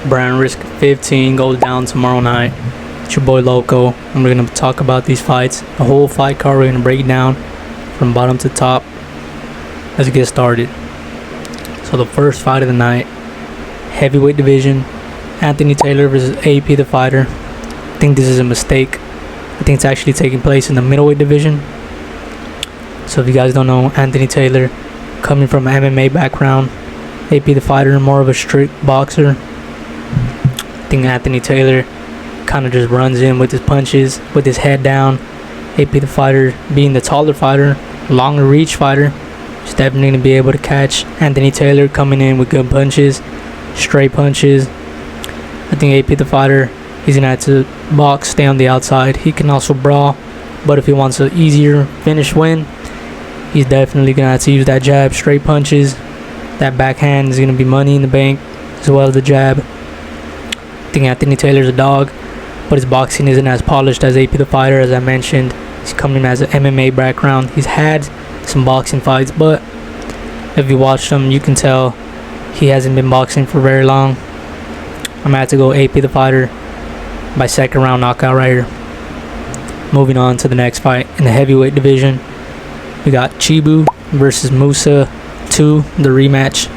Brandrisk 15 goes down tomorrow night. It's your boy Loco, and we're going to talk about these fights. The whole fight card we're going to break down from bottom to top. Let's get started. So the first fight of the night, heavyweight division, Anthony Taylor versus AP the Fighter. I think this is a mistake. I think it's actually taking place in the middleweight division. So if you guys don't know, Anthony Taylor, coming from an MMA background, AP the Fighter, more of a strict boxer. I think Anthony Taylor kind of just runs in with his punches, with his head down. AP the Fighter, being the taller fighter, longer reach fighter, is definitely going to be able to catch Anthony Taylor coming in with good punches, straight punches. I think AP the Fighter, he's going to have to box, stay on the outside. He can also brawl, but if he wants an easier finish win, he's definitely going to have to use that jab, straight punches. That backhand is going to be money in the bank, as well as the jab. I think Anthony Taylor's a dog, but his boxing isn't as polished as AP the Fighter, as I mentioned. He's coming as an MMA background. He's had some boxing fights, but if you watch him, you can tell he hasn't been boxing for very long. I'm going to have to go AP the Fighter by second round knockout right here. Moving on to the next fight in the heavyweight division, we got Chibu versus Musa 2, the rematch.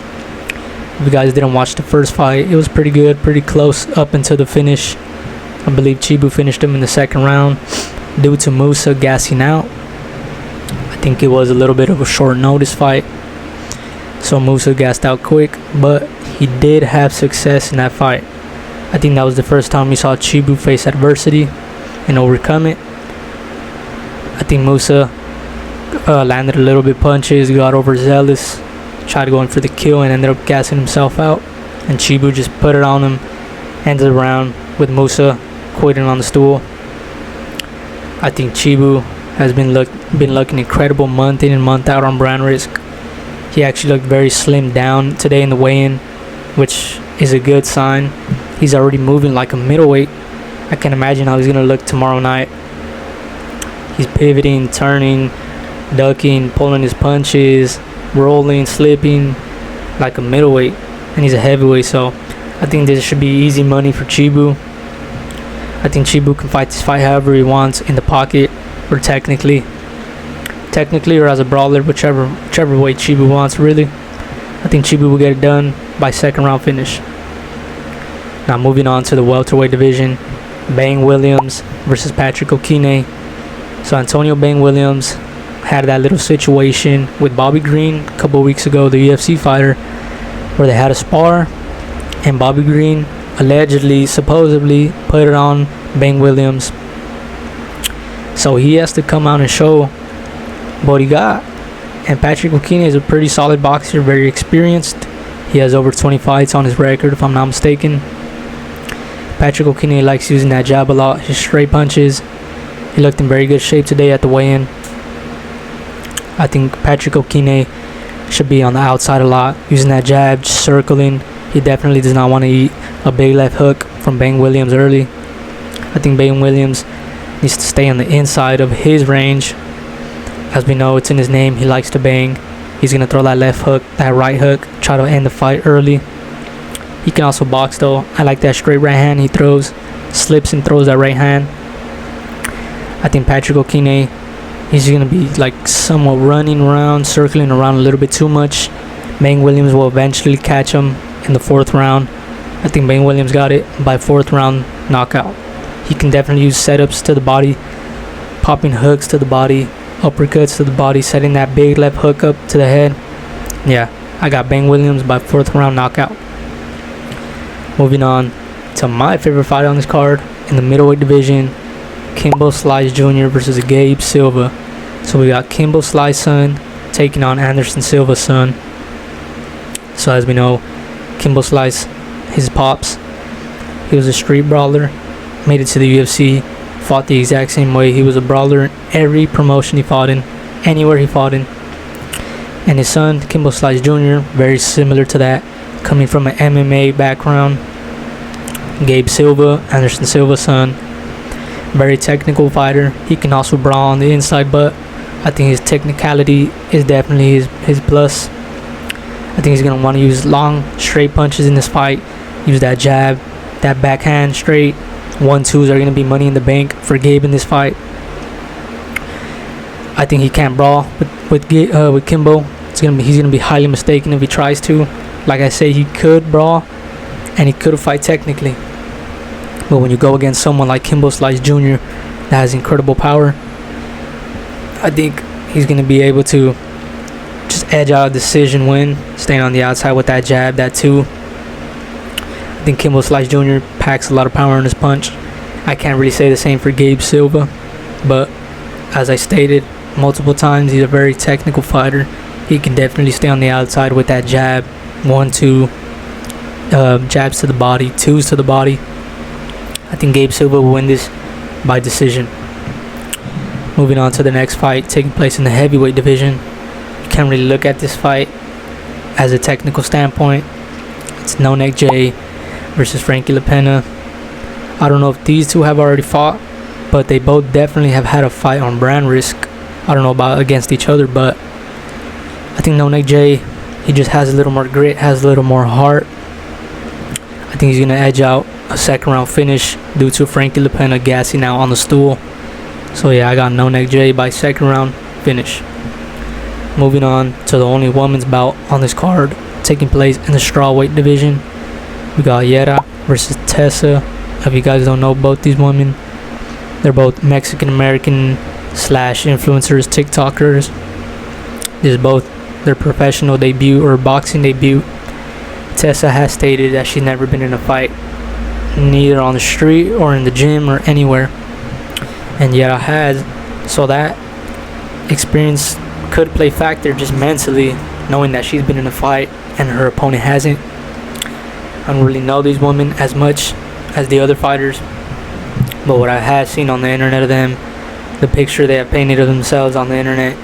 If you guys didn't watch the first fight, it was pretty good, pretty close up until the finish. I believe Chibu finished him in the second round due to Musa gassing out. I think it was a little bit of a short notice fight, so Musa gassed out quick, but he did have success in that fight. I think that was the first time we saw Chibu face adversity and overcome it. I think Musa landed a little bit punches, got overzealous, tried going for the kill, and ended up gassing himself out. And Chibu just put it on him, ended the round with Musa quitting on the stool. I think Chibu has been looking incredible month in and month out on Brandrisk. He actually looked very slimmed down today in the weigh-in, which is a good sign. He's already moving like a middleweight. I can imagine how he's going to look tomorrow night. He's pivoting, turning, ducking, pulling his punches, rolling, slipping like a middleweight, and he's a heavyweight, so I think this should be easy money for Chibu. I think Chibu can fight this fight however he wants, in the pocket or technically or as a brawler, whichever way Chibu wants, really. I think Chibu will get it done by second round finish. Now moving on to the welterweight division, Bang Williams versus Patrick Okine. So Antonio Bang Williams had that little situation with Bobby Green a couple of weeks ago, the UFC fighter, where they had a spar, and Bobby Green allegedly, supposedly, put it on Bang Williams. So he has to come out and show what he got. And Patrick Okine is a pretty solid boxer, very experienced. He has over 20 fights on his record, if I'm not mistaken. Patrick Okine likes using that jab a lot, his straight punches. He looked in very good shape today at the weigh-in. I think Patrick Okine should be on the outside a lot, using that jab, just circling. He definitely does not want to eat a big left hook from Bang Williams early. I think Bang Williams needs to stay on the inside of his range. As we know, it's in his name, he likes to bang. He's going to throw that left hook, that right hook, try to end the fight early. He can also box though. I like that straight right hand he throws, slips and throws that right hand. I think Patrick Okine, he's going to be like somewhat running around, circling around a little bit too much. Bang Williams will eventually catch him in the fourth round. I think Bang Williams got it by fourth round knockout. He can definitely use setups to the body, popping hooks to the body, uppercuts to the body, setting that big left hook up to the head. Yeah, I got Bang Williams by fourth round knockout. Moving on to my favorite fight on this card in the middleweight division, Kimbo Slice Jr. versus Gabe Silva. So we got Kimbo Slice's son taking on Anderson Silva's son. So as we know, Kimbo Slice, his pops, he was a street brawler, made it to the UFC, fought the exact same way. He was a brawler in every promotion he fought in, anywhere he fought in. And his son, Kimbo Slice Jr., very similar to that, coming from an MMA background. Gabe Silva, Anderson Silva's son, very technical fighter. He can also brawl on the inside, but I think his technicality is definitely his plus. I think he's going to want to use long, straight punches in this fight, use that jab, that backhand straight. 1-2s are going to be money in the bank for Gabe in this fight. I think he can't brawl with Kimbo. He's gonna be highly mistaken if he tries to. Like I say, he could brawl and he could fight technically, but when you go against someone like Kimbo Slice Jr. that has incredible power, I think he's gonna be able to just edge out a decision win, staying on the outside with that jab, that 2. I think Kimbo Slice Jr. packs a lot of power in his punch. I can't really say the same for Gabe Silva, but as I stated multiple times, he's a very technical fighter. He can definitely stay on the outside with that jab, 1-2 jabs to the body, 2s to the body. I think Gabe Silva will win this by decision. Moving on to the next fight taking place in the heavyweight division. You can't really look at this fight as a technical standpoint. It's No Neck Jay versus Frankie LaPenna. I don't know if these two have already fought, but they both definitely have had a fight on Brandrisk. I don't know about against each other, but I think No Neck Jay, he just has a little more grit, has a little more heart. I think he's going to edge out a second round finish due to Frankie LaPenna gassing out on the stool. So yeah, I got No Neck Jay by second round finish. Moving on to the only women's bout on this card, taking place in the strawweight division. We got Yera versus Tessa. If you guys don't know both these women, they're both Mexican American / influencers, TikTokers. This is both their professional debut or boxing debut. Tessa has stated that she's never been in a fight, neither on the street or in the gym or anywhere, and Yera has, so that experience could play factor just mentally, knowing that she's been in a fight and her opponent hasn't. I don't really know these women as much as the other fighters, but what I have seen on the internet of them, the picture they have painted of themselves on the internet,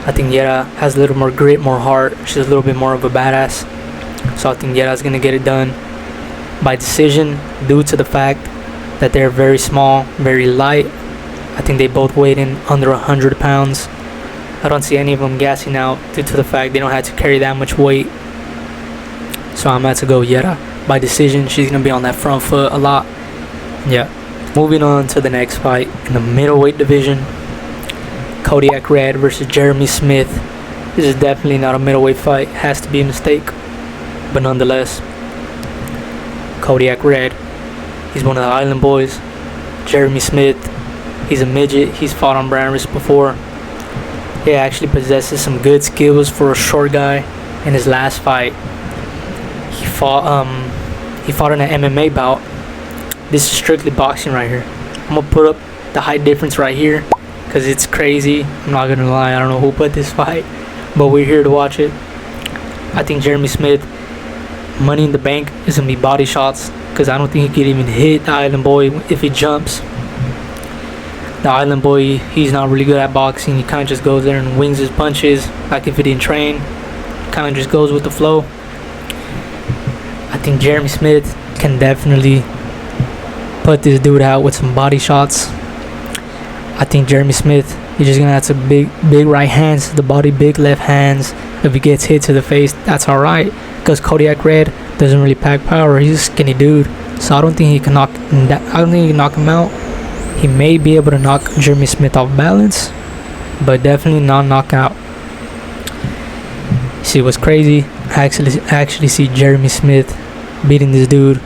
I think Yera has a little more grit, more heart. She's a little bit more of a badass. So I think Yera's going to get it done by decision due to the fact that they're very small, very light. I think they both weighed in under 100 pounds. I don't see any of them gassing out due to the fact they don't have to carry that much weight. So I'm about to go Yera by decision. She's going to be on that front foot a lot. Yeah. Moving on to the next fight in the middleweight division. Kodiyakk Red versus Jeremy Smith. This is definitely not a middleweight fight. Has to be a mistake. But nonetheless, Kodiyakk Red, he's one of the Island Boys. Jeremy Smith, he's a midget. He's fought on Brandrisk before. He actually possesses some good skills for a short guy. In his last fight, he fought in an MMA bout. This is strictly boxing right here. I'm gonna put up the height difference right here because it's crazy. I'm not gonna lie, I don't know who put this fight, but we're here to watch it. I think Jeremy Smith, money in the bank, is gonna be body shots because I don't think he could even hit the Island Boy if he jumps. The Island Boy, he's not really good at boxing. He kind of just goes there and wings his punches like if he didn't train. Kind of just goes with the flow. I think Jeremy Smith can definitely put this dude out with some body shots. I think Jeremy Smith, he's just gonna have some big right hands to the body, big left hands. If he gets hit to the face, that's alright, because Kodiyakk Red doesn't really pack power. He's a skinny dude, so I don't think he can knock him out. He may be able to knock Jeremy Smith off balance, but definitely not knock out. See what's crazy? I actually see Jeremy Smith beating this dude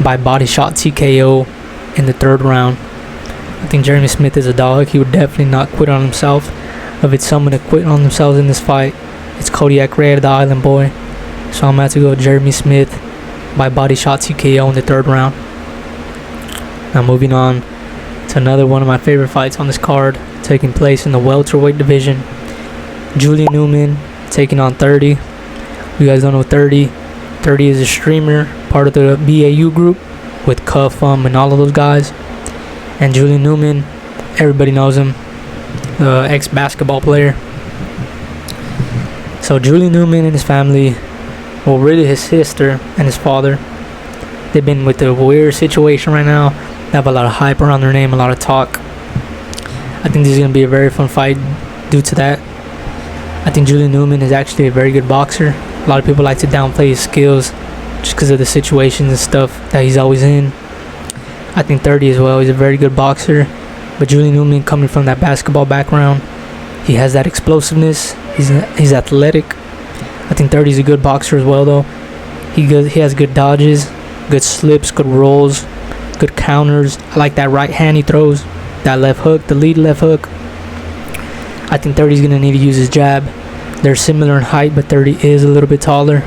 by body shot TKO in the 3rd round. I think Jeremy Smith is a dog. He would definitely not quit on himself. If it's someone to quit on themselves in this fight, it's Kodiyakk Red, the Island Boy. So I'm about to go Jeremy Smith by body shot TKO in the 3rd round. Now moving on to another one of my favorite fights on this card, taking place in the welterweight division. Julian Newman taking on Thiirty. You guys don't know Thiirty. Thiirty is a streamer, part of the BAU group with Cuff and all of those guys. And Julian Newman, everybody knows him, the ex-basketball player. So Julian Newman and his family, well really his sister and his father, they've been with a weird situation right now. They have a lot of hype around their name, a lot of talk. I think this is going to be a very fun fight due to that. I think Julian Newman is actually a very good boxer. A lot of people like to downplay his skills just because of the situations and stuff that he's always in. I think Thiirty as well. He's a very good boxer. But Julian Newman, coming from that basketball background, he has that explosiveness. He's athletic. I think Thiirty's a good boxer as well, though. He has good dodges, good slips, good rolls, good counters. I like that right hand he throws, that left hook, the lead left hook. I think Thiirty's going to need to use his jab. They're similar in height, but Thiirty is a little bit taller.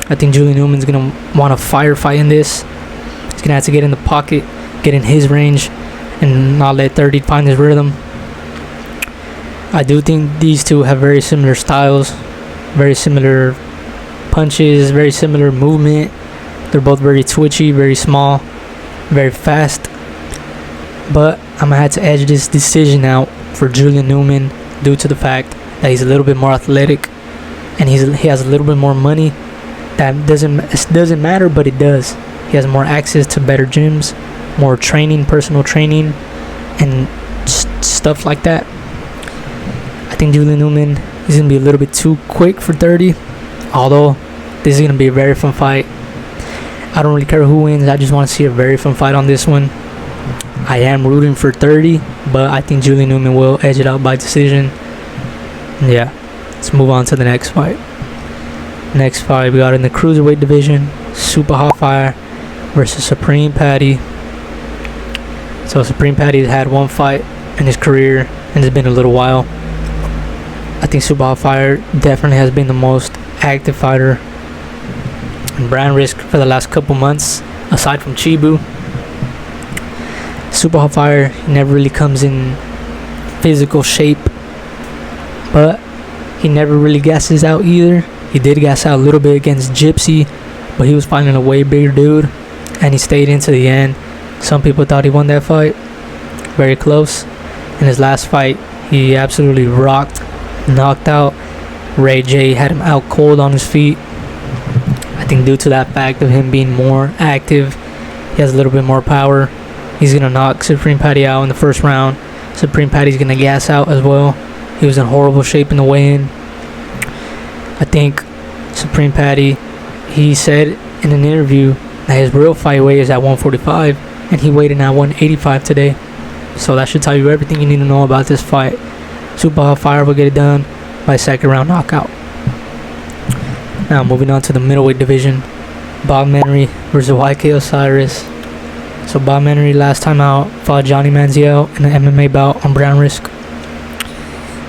I think Julian Newman's going to want to firefight in this. He's going to have to get in the pocket, get in his range, and not let Thiirty find his rhythm. I do think these two have very similar styles, very similar punches, very similar movement. They're both very twitchy, very small, very fast. But I'm going to have to edge this decision out for Julian Newman due to the fact that he's a little bit more athletic and he has a little bit more money. That doesn't matter, but it does. He has more access to better gyms, more training, personal training, and stuff like that. I think Julian Newman is going to be a little bit too quick for Thiirty, although this is going to be a very fun fight. I don't really care who wins. I just want to see a very fun fight on this one. I am rooting for Thiirty, but I think Julian Newman will edge it out by decision. Yeah, let's move on to the next fight. Next fight we got in the cruiserweight division, Supa Hot Fire versus Supreme Patty. So Supreme Patty has had one fight in his career, and it's been a little while. I think Supa Hot Fire definitely has been the most active fighter in Brandrisk for the last couple months, aside from Chibu. Supa Hot Fire never really comes in physical shape, but he never really gasses out either. He did gas out a little bit against Gypsy, but he was fighting a way bigger dude, and he stayed into the end. Some people thought he won that fight. Very close. In his last fight, he absolutely rocked, knocked out Ray J, had him out cold on his feet. I think due to that fact of him being more active, he has a little bit more power. He's going to knock Supreme Patty out in the first round. Supreme Patty's going to gas out as well. He was in horrible shape in the weigh-in. I think Supreme Patty, he said in an interview that his real fight weight is at 145, and he weighed in at 185 today. So that should tell you everything you need to know about this fight. Supa Hot Fire will get it done by second round knockout. Now moving on to the middleweight division, Bob Menery versus Yk Osiris. So Bob Menery last time out fought Johnny Manziel in an MMA bout on Brandrisk.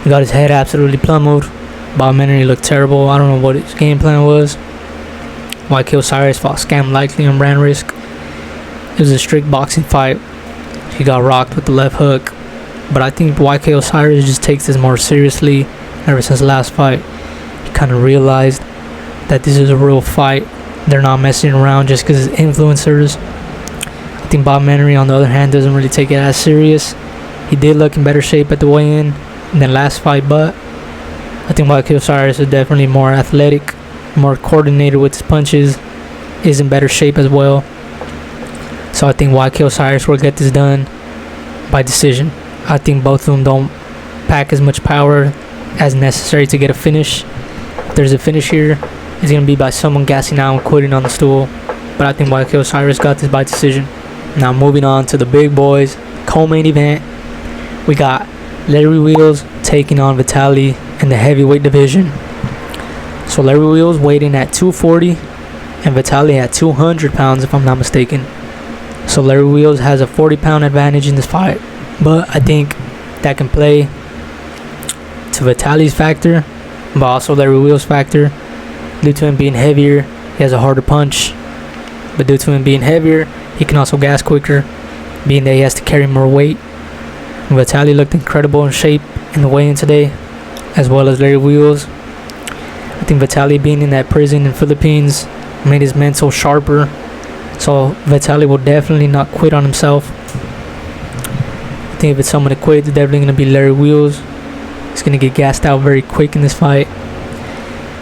He got his head absolutely pummeled. Bob Menery looked terrible. I don't know what his game plan was. Yk Osiris fought Scam Likely on Brandrisk. It was a strict boxing fight. He got rocked with the left hook. But I think Yk Osiris just takes this more seriously ever since the last fight. He kind of realized that this is a real fight. They're not messing around just because it's influencers. I think Bob Menery, on the other hand, doesn't really take it as serious. He did look in better shape at the weigh-in than last fight, but I think Yk Osiris is definitely more athletic, more coordinated with his punches, is in better shape as well. So I think Yk Osiris will get this done by decision. I think both of them don't pack as much power as necessary to get a finish. If there's a finish here, it's going to be by someone gassing out and quitting on the stool. But I think Yk Osiris got this by decision. Now moving on to the big boys, co-main event. We got Larry Wheels taking on Vitaly in the heavyweight division. So Larry Wheels weighed in at 240 and Vitaly at 200 pounds if I'm not mistaken. So Larry Wheels has a 40-pound advantage in this fight, but I think that can play to Vitaly's factor, but also Larry Wheels' factor. Due to him being heavier, he has a harder punch, but due to him being heavier, he can also gas quicker, being that he has to carry more weight. Vitaly looked incredible in shape in the weigh-in today, as well as Larry Wheels. I think Vitaly being in that prison in Philippines made his mental sharper, so Vitaly will definitely not quit on himself. I think if it's someone to quit, it's definitely going to be Larry Wheels. He's going to get gassed out very quick in this fight.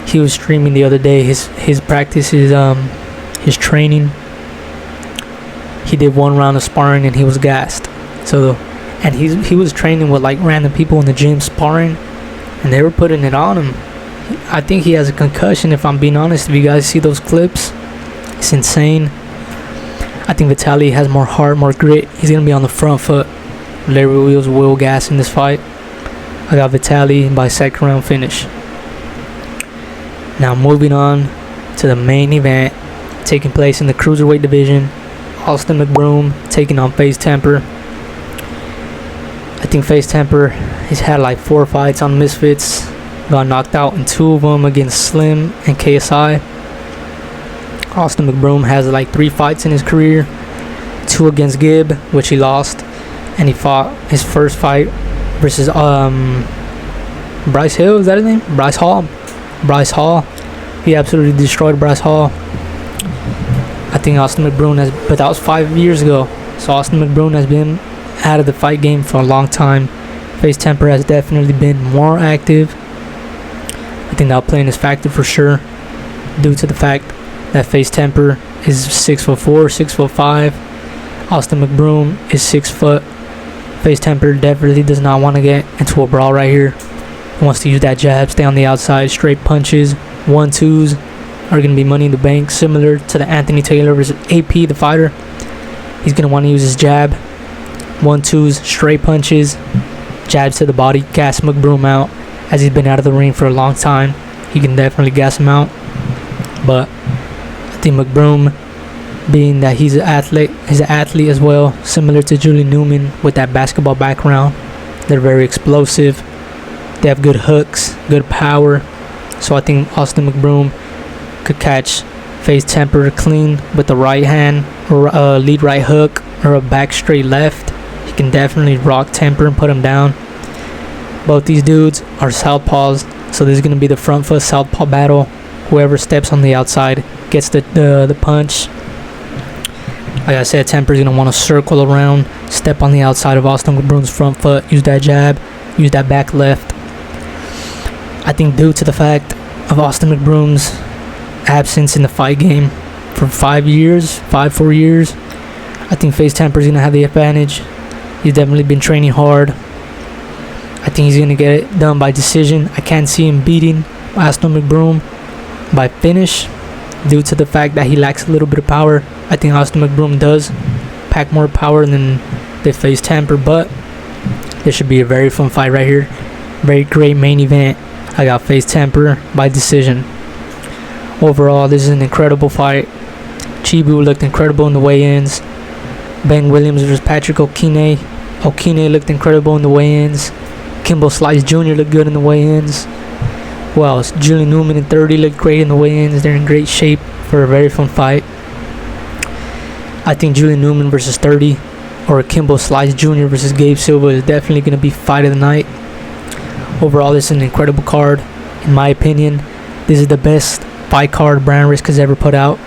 He was streaming the other day his practice, his training. He did one round of sparring and he was gassed. And he was training with like random people in the gym sparring, and they were putting it on him. I think he has a concussion, if I'm being honest. If you guys see those clips, is insane. I think Vitaly has more heart, more grit. He's going to be on the front foot. Larry Wheels will gas in this fight. I got Vitaly by second round finish. Now moving on to the main event taking place in the cruiserweight division. Austin McBroom taking on FaZe Temperrr. I think FaZe Temperrr has had like 4 fights on Misfits. Got knocked out in 2 of them against Slim and KSI. Austin McBroom has like 3 fights in his career. 2 against Gabe, which he lost. And he fought his first fight versus Bryce Hill, is that his name? Bryce Hall. He absolutely destroyed Bryce Hall. I think Austin McBroom has, but that was 5 years ago. So Austin McBroom has been out of the fight game for a long time. FaZe Temperrr has definitely been more active. I think that'll play in his factor for sure, due to the fact that FaZe Temperrr is 6'4", 6'5". Austin McBroom is 6 foot. FaZe Temperrr definitely does not want to get into a brawl right here. He wants to use that jab, stay on the outside, straight punches, 1-2s are going to be money in the bank, similar to the Anthony Taylor versus AP, the fighter. He's going to want to use his jab, 1-2s, straight punches, jabs to the body, gas McBroom out. As he's been out of the ring for a long time, he can definitely gas him out. But I think McBroom, being that he's an athlete as well, similar to Julian Newman with that basketball background. They're very explosive. They have good hooks, good power. So I think Austin McBroom could catch FaZe Temperrr clean with the right hand, or a lead right hook, or a back straight left. He can definitely rock Temperrr and put him down. Both these dudes are southpaws, so this is going to be the front foot southpaw battle. Whoever steps on the outside gets the punch. Like I said, Temperrr's going to want to circle around, step on the outside of Austin McBroom's front foot, use that jab, use that back left. I think due to the fact of Austin McBroom's absence in the fight game for 4 years, I think FaZe Temperrr's going to have the advantage. He's definitely been training hard. I think he's going to get it done by decision. I can't see him beating Austin McBroom by finish due to the fact that he lacks a little bit of power. I think Austin McBroom does pack more power than they FaZe Temperrr, but this should be a very fun fight right here. Very great main event. I got FaZe Temperrr by decision. Overall, this is an incredible fight. Chibu looked incredible in the weigh-ins. Ben Williams versus Patrick Okine. Okine looked incredible in the weigh-ins. Kimbo Slice Jr. looked good in the weigh-ins. Who else? Julian Newman and Thiirty looked great in the weigh-ins. They're in great shape for a very fun fight. I think Julian Newman versus Thiirty, or Kimbo Slice Jr. versus Gabe Silva, is definitely going to be fight of the night. Overall, this is an incredible card. In my opinion, this is the best fight card Brandrisk has ever put out.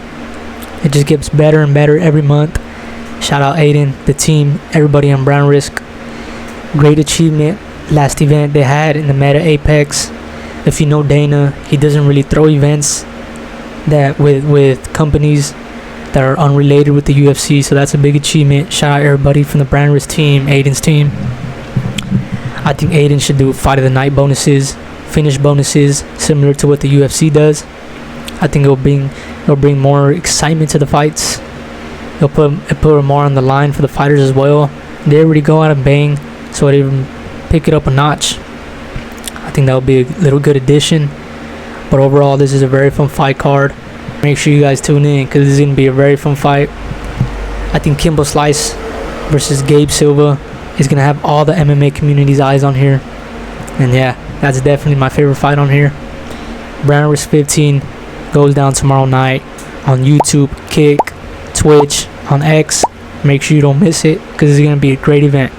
It just gets better and better every month. Shout out Aiden, the team, everybody on Brandrisk. Great achievement. Last event they had in the Meta Apex. If you know Dana, he doesn't really throw events that with companies that are unrelated with the UFC, so that's a big achievement. Shout out everybody from the Brandrisk team, Aiden's team. I think Aiden should do fight of the night bonuses, finish bonuses, similar to what the UFC does. I think it'll bring more excitement to the fights. It'll put more on the line for the fighters as well. They already go out and bang, so it even pick it up a notch. I think that would be a little good addition. But overall, this is a very fun fight card. Make sure you guys tune in, because this is going to be a very fun fight. I think Kimbo Slice versus Gabe Silva is going to have all the MMA community's eyes on here. And yeah, that's definitely my favorite fight on here. Brandrisk 15 goes down tomorrow night on YouTube, Kick, Twitch, on X. Make sure you don't miss it, because it's going to be a great event.